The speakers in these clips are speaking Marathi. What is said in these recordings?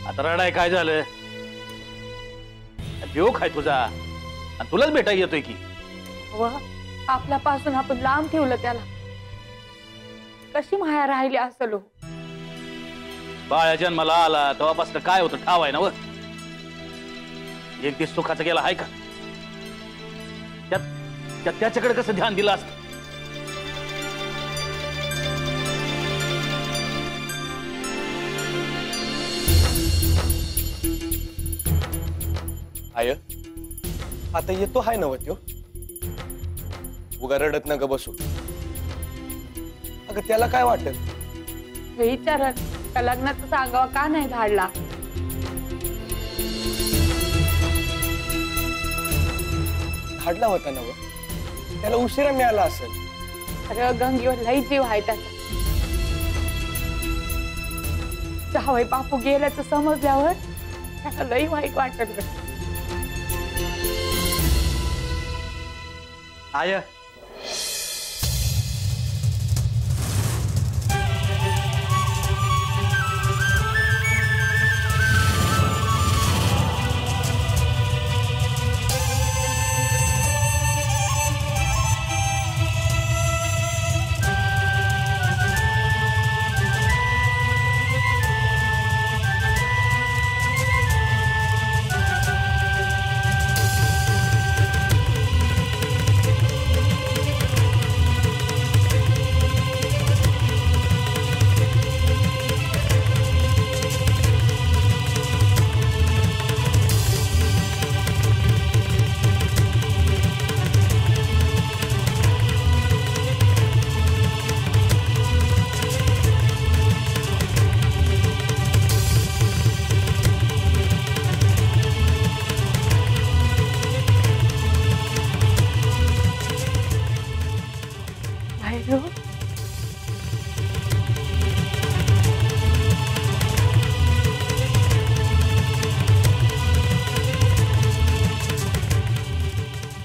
आता रडाय काय झालं? देव काय तुझा आणि तुलाच भेटायला येतोय की. आपल्यापासून आपण लांब ठेवलं त्याला. कशी माया राहिली असेल हो. बाळ्या जन्माला आला तेव्हापासून काय होतं ठाव आहे ना व. एक दिवस सुखाचं गेला आहे का? त्याच्याकडे कसं ध्यान दिलं असतं? आय आता येतो हाय नव त्यो. उगा रडत नका बसू. अगं त्याला काय वाटेल? विचार लग्नाचं सांगावं का नाही धाडला? धाडला होता नव. त्याला उशिरा मिळाला असेल. अरे गंगीवर लई जीव आहे त्याचा. जावई बापू गेल्याचं समजल्यावर त्याला लई वाईट वाटत. आय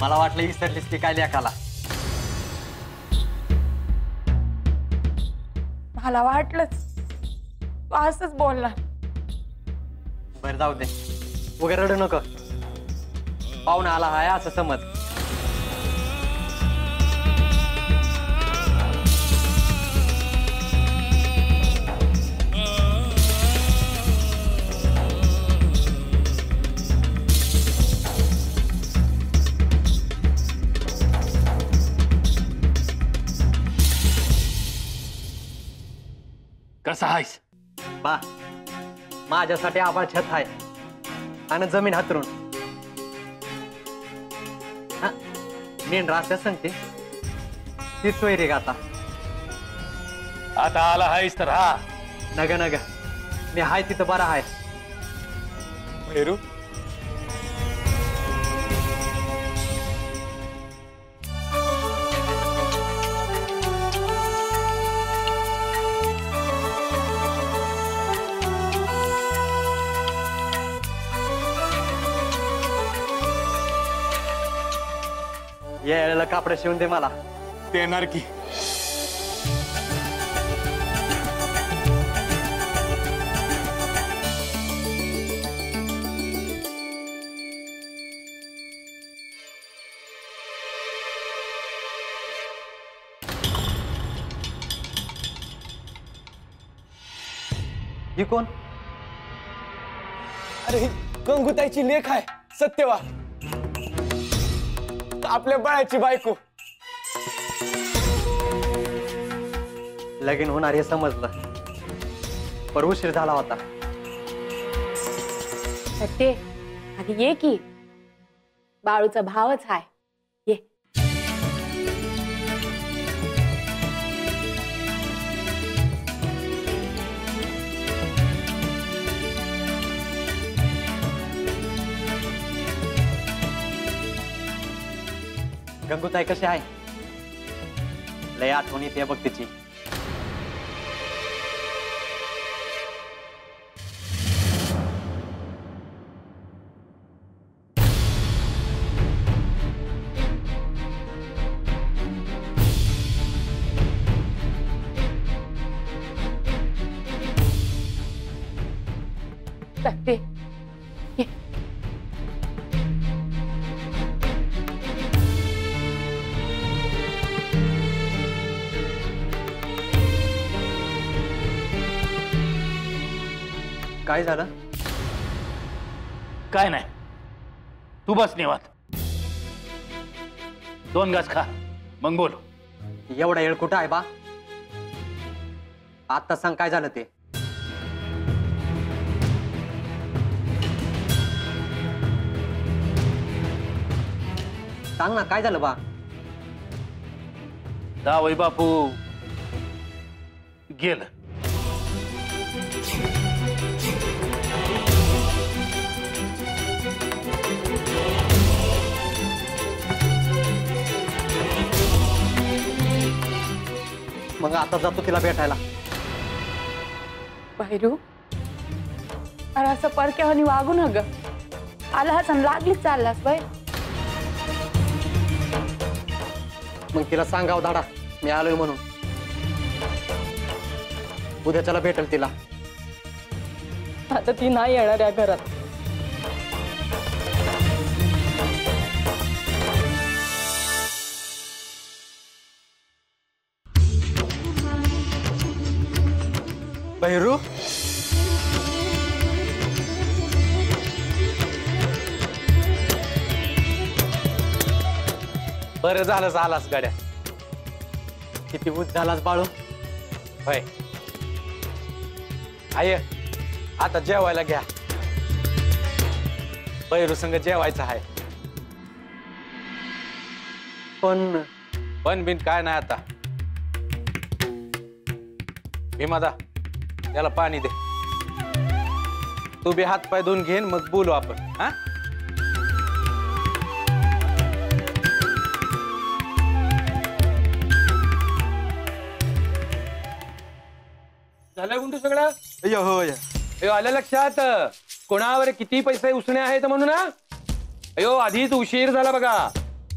मला वाटलं विसरलीस की काय लेकाला. मला वाटलंच तू असंच बोलणार. बरं जाऊ दे. वगैरे रडू नको. पाहुणा आला हाय असं समज. कसा आहेस? बा माझ्यासाठी आभाळ छत आहे आणि जमीन हातरून. मेंढरा असं सांगते ती सोयरी गाता. आता आला आहेस तर हा. नग नग मी हाय तिथं बरा आहे. भैरू यायला कापड शिवून दे मला. देणार की. ही कोण? अरे ही गंगूताईची लेख आहे सत्यवा. आपल्या बाळाची बायको. लगीन होणार हे समजलं पण उशीर झाला होता. ते आधी ये की. बाळूचा भावच आहे. ये. गंगूताई कशी आहे? लय आठवण येते बघ तिची. करते. ये. काय झालं? काय नाही, तू बस निवांत. 2 घास खा मग बोल. एवढा येळ कुठं आहे बा? आता सांग काय झालं ते. सांग ना काय झालं बा. जावई बापू गेलं. मग आता जातो तिला भेटायला. भैरू, अरे असं परक्यावानी वागू न ग. आलास आणि लागलीच चाललास बाय. मग तिला सांगाव धाडा मी आलोय म्हणून. उद्या त्याला भेटेल तिला. आता ती नाही येणार या घरात. बहिरू, बरं झालं आलास गाड्या. किती उच झालाच बाळू. होय आय, आता जेवायला घ्या. बहिरू संग जेवायचं आहे. पण बिन काय नाही आता. भीमादा त्याला पाणी दे. तू बी हात पाय धुवून घेन मग बोलू आपण. हा झालं गुंटू सगळं. अय्यो हो अयो आलं लक्षात कोणावर किती पैसे उसणे आहेत म्हणून. अयो आधीच उशीर झाला बघा.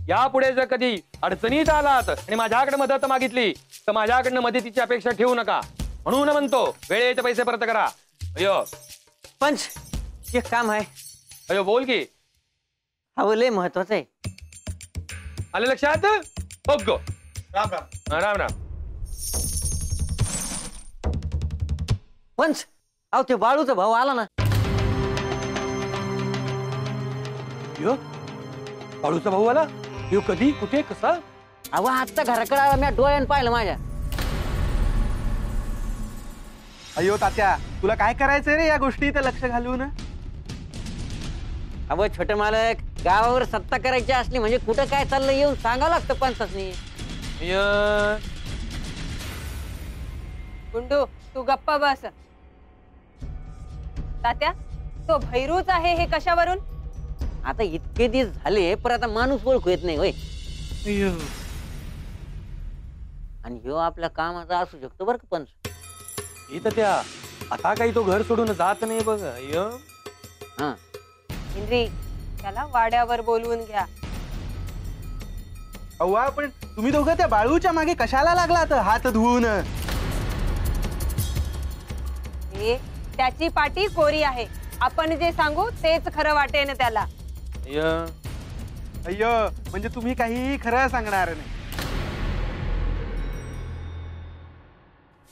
यापुढे जर कधी अडचणीत आलात आणि माझ्याकडे मदत मागितली तर माझ्याकडनं मदतीची अपेक्षा ठेवू नका. म्हणून म्हणतो वेळेत पैसे परत करा. अयो पंच, एक काम आहे. अयो बोल की. हा लय महत्वाचं आहे. आलं लक्षात. ओगो राम राम. राम राम. पंच, अहो ते बाळूचा भाऊ आला ना. यो बाळूचा भाऊ आला. यो कधी कुठे कसा. अहो आत्ता घराकडे आला. मी डोळ्यानं पाहिलं माझ्या. अयो तात्या, तुला काय करायचंय रे या गोष्टीत लक्ष घालून. अहो छोटे मालक, गावावर सत्ता करायची असली म्हणजे कुठं काय चाललं येऊन सांगावं लागतं पंचासनी. गुंडू तू गप्पा बस. तात्या तो भैरूच आहे हे कशावरून. आता इतके दिवस झाले पण आता माणूस ओळखू येत नाही होय. आणि ह्यो आपल्या कामाचा असू शकतो बरं का पंच. इथं त्या आता काही तो घर सोडून जात नाही बघ. अय्यो हा इंद्री त्याला वाड्यावर बोलवून घ्या. अव्वा, पण तुम्ही दोघं त्या बाळूच्या मागे कशाला लागलात हात धुवून. हे त्याची पाटी कोरी आहे. आपण जे सांगू तेच खरं वाटेन त्याला. अय्यो, म्हणजे तुम्ही काही खरं सांगणार नाही.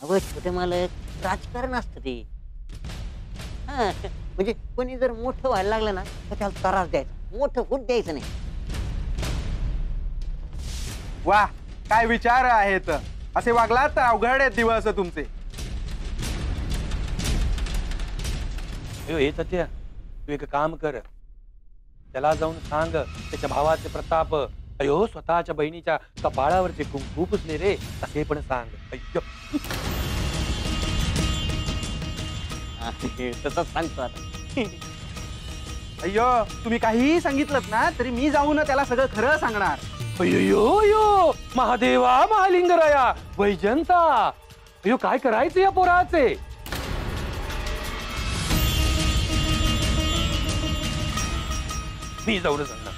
अहो छोटे मालक, राजकारण असतं ते. हा म्हणजे कोणी जर मोठं व्हायला लागलं ना तर त्याला त्रास द्यायचा. मोठं होत द्यायचं नाही. वा, काय विचार आहेत. असे वागलात तर अवघड आहेत दिवस तुमचे. हे सत्या, तू एक काम कर. त्याला जाऊन सांग त्याच्या भावाचे प्रताप अयो स्वतःच्या बहिणीच्या कपाळावरचे कुंकू पुसले रे असे पण सांग. अय्यो तसंच सांगतो आता. अय्यो, तुम्ही काहीही सांगितलं ना तरी मी जाऊन त्याला सगळं खरं सांगणार. अयो यो महादेवा महालिंगराया वैजंता. अयो काय करायचं या पोराचे. मी जाऊन सांगणार.